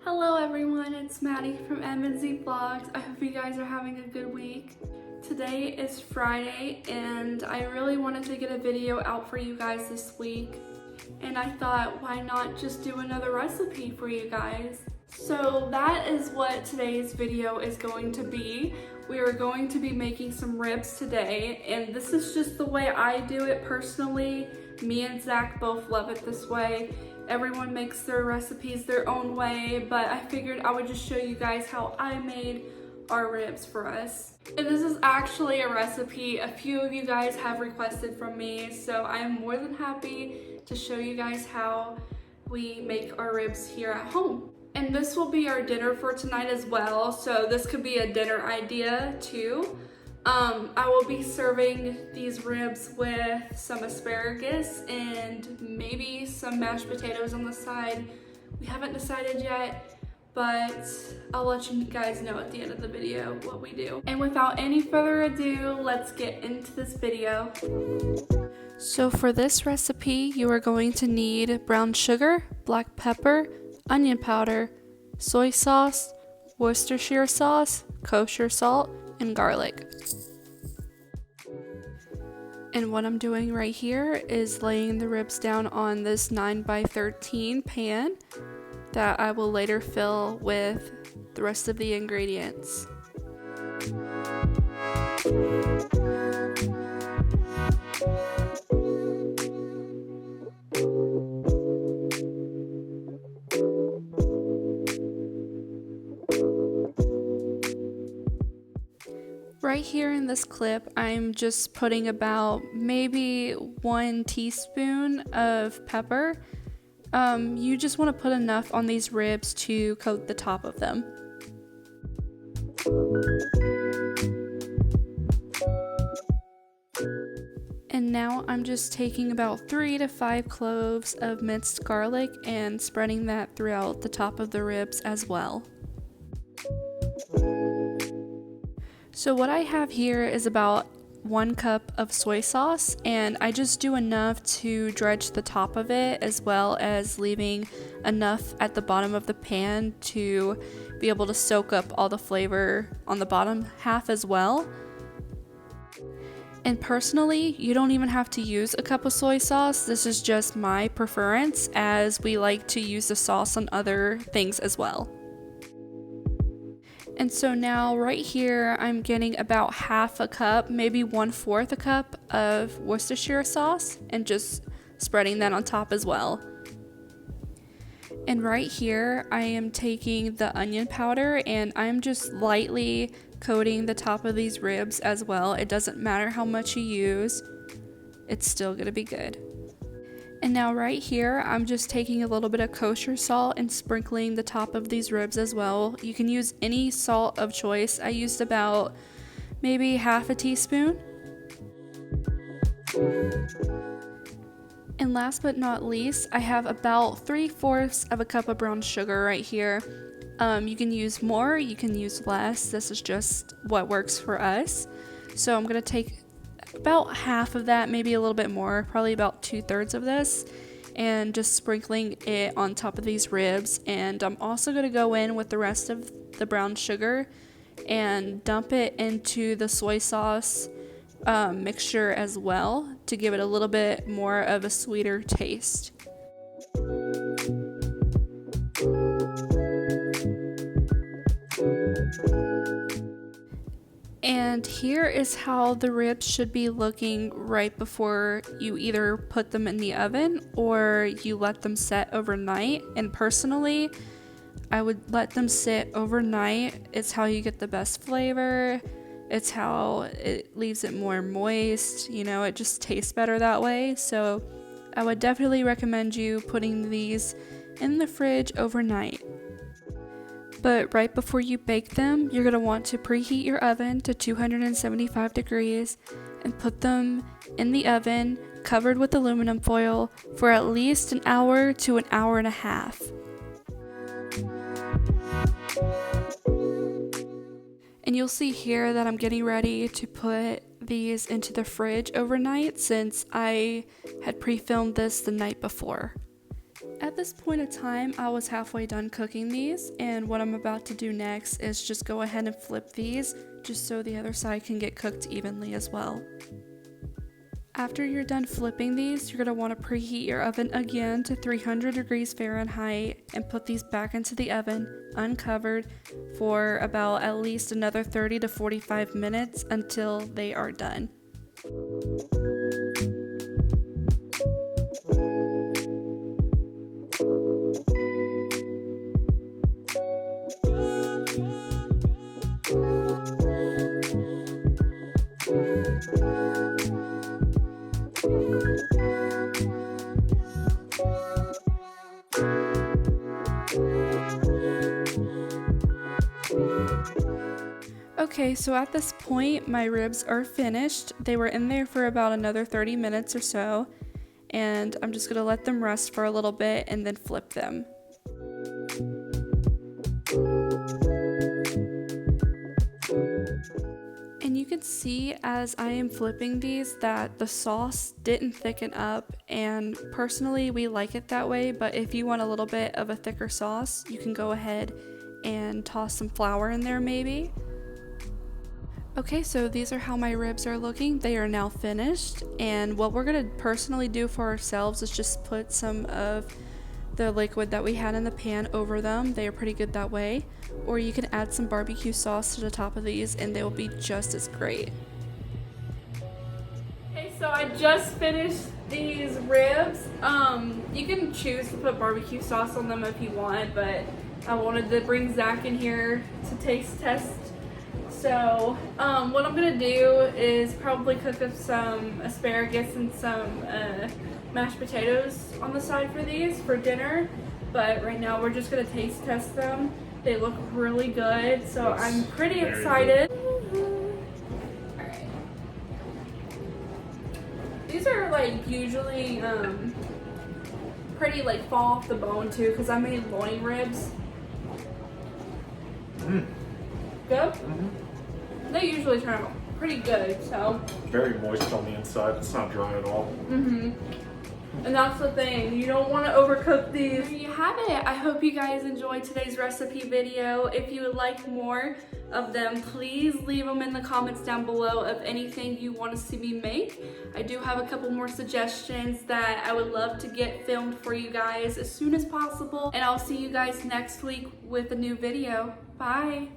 Hello everyone, it's Maddie from M&Z Vlogs. I hope you guys are having a good week. Today is Friday and I really wanted to get a video out for you guys this week. And I thought, why not just do another recipe for you guys? So that is what today's video is going to be. We are going to be making some ribs today, and this is just the way I do it personally. Me and Zach both love it this way. Everyone makes their recipes their own way, but I figured I would just show you guys how I made our ribs for us. And this is actually a recipe a few of you guys have requested from me, so I am more than happy to show you guys how we make our ribs here at home. And this will be our dinner for tonight as well, so this could be a dinner idea too. I will be serving these ribs with some asparagus and maybe some mashed potatoes on the side. We haven't decided yet, but I'll let you guys know at the end of the video what we do. And without any further ado, let's get into this video. So for this recipe, you are going to need brown sugar, black pepper, onion powder, soy sauce, Worcestershire sauce, kosher salt, and garlic. And what I'm doing right here is laying the ribs down on this 9x13 pan that I will later fill with the rest of the ingredients. Right here in this clip, I'm just putting about maybe 1 teaspoon of pepper. You just want to put enough on these ribs to coat the top of them. And now I'm just taking about 3 to 5 cloves of minced garlic and spreading that throughout the top of the ribs as well. So what I have here is about 1 cup of soy sauce, and I just do enough to dredge the top of it as well as leaving enough at the bottom of the pan to be able to soak up all the flavor on the bottom half as well. And personally, you don't even have to use a cup of soy sauce. This is just my preference, as we like to use the sauce on other things as well. And so now right here, I'm getting about half a cup, maybe 1/4 a cup of Worcestershire sauce and just spreading that on top as well. And right here, I am taking the onion powder and I'm just lightly coating the top of these ribs as well. It doesn't matter how much you use, it's still gonna be good. And now right here, I'm just taking a little bit of kosher salt and sprinkling the top of these ribs as well. You can use any salt of choice. I used about maybe half a teaspoon. And last but not least, I have about 3/4 of a cup of brown sugar right here. You can use more, you can use less. This is just what works for us. So I'm gonna take about half of that, maybe a little bit more, probably about 2/3 of this, and just sprinkling it on top of these ribs. And I'm also going to go in with the rest of the brown sugar and dump it into the soy sauce mixture as well to give it a little bit more of a sweeter taste. And here is how the ribs should be looking right before you either put them in the oven or you let them set overnight. And personally, I would let them sit overnight. It's how you get the best flavor. It's how it leaves it more moist. You know, it just tastes better that way. So I would definitely recommend you putting these in the fridge overnight. But right before you bake them, you're going to want to preheat your oven to 275 degrees and put them in the oven covered with aluminum foil for at least an hour to an hour and a half. And you'll see here that I'm getting ready to put these into the fridge overnight since I had pre-filmed this the night before. At this point of time, I was halfway done cooking these, and what I'm about to do next is just go ahead and flip these just so the other side can get cooked evenly as well. After you're done flipping these, you're going to want to preheat your oven again to 300 degrees Fahrenheit and put these back into the oven uncovered for about at least another 30 to 45 minutes until they are done. Okay, so at this point, my ribs are finished. They were in there for about another 30 minutes or so, and I'm just gonna let them rest for a little bit and then flip them. And you can see as I am flipping these that the sauce didn't thicken up, and personally we like it that way, but if you want a little bit of a thicker sauce, you can go ahead and toss some flour in there maybe. Okay, so these are how my ribs are looking. They are now finished, and what we're gonna personally do for ourselves is just put some of the liquid that we had in the pan over them. They are pretty good that way. Or you can add some barbecue sauce to the top of these and they will be just as great. Okay, so I just finished these ribs. You can choose to put barbecue sauce on them if you want, but I wanted to bring Zach in here to taste test. So what I'm gonna do is probably cook up some asparagus and some mashed potatoes on the side for these for dinner. But right now we're just gonna taste test them. They look really good, so I'm pretty excited. Alright. These are like usually pretty like fall off the bone too, because I made loin ribs. Good? Mm-hmm. They usually turn out pretty good, so. Very moist on the inside. It's not dry at all. Mm-hmm. And that's the thing, you don't want to overcook these. There you have it. I hope you guys enjoyed today's recipe video. If you would like more of them, please leave them in the comments down below of anything you want to see me make. I do have a couple more suggestions that I would love to get filmed for you guys as soon as possible. And I'll see you guys next week with a new video. Bye.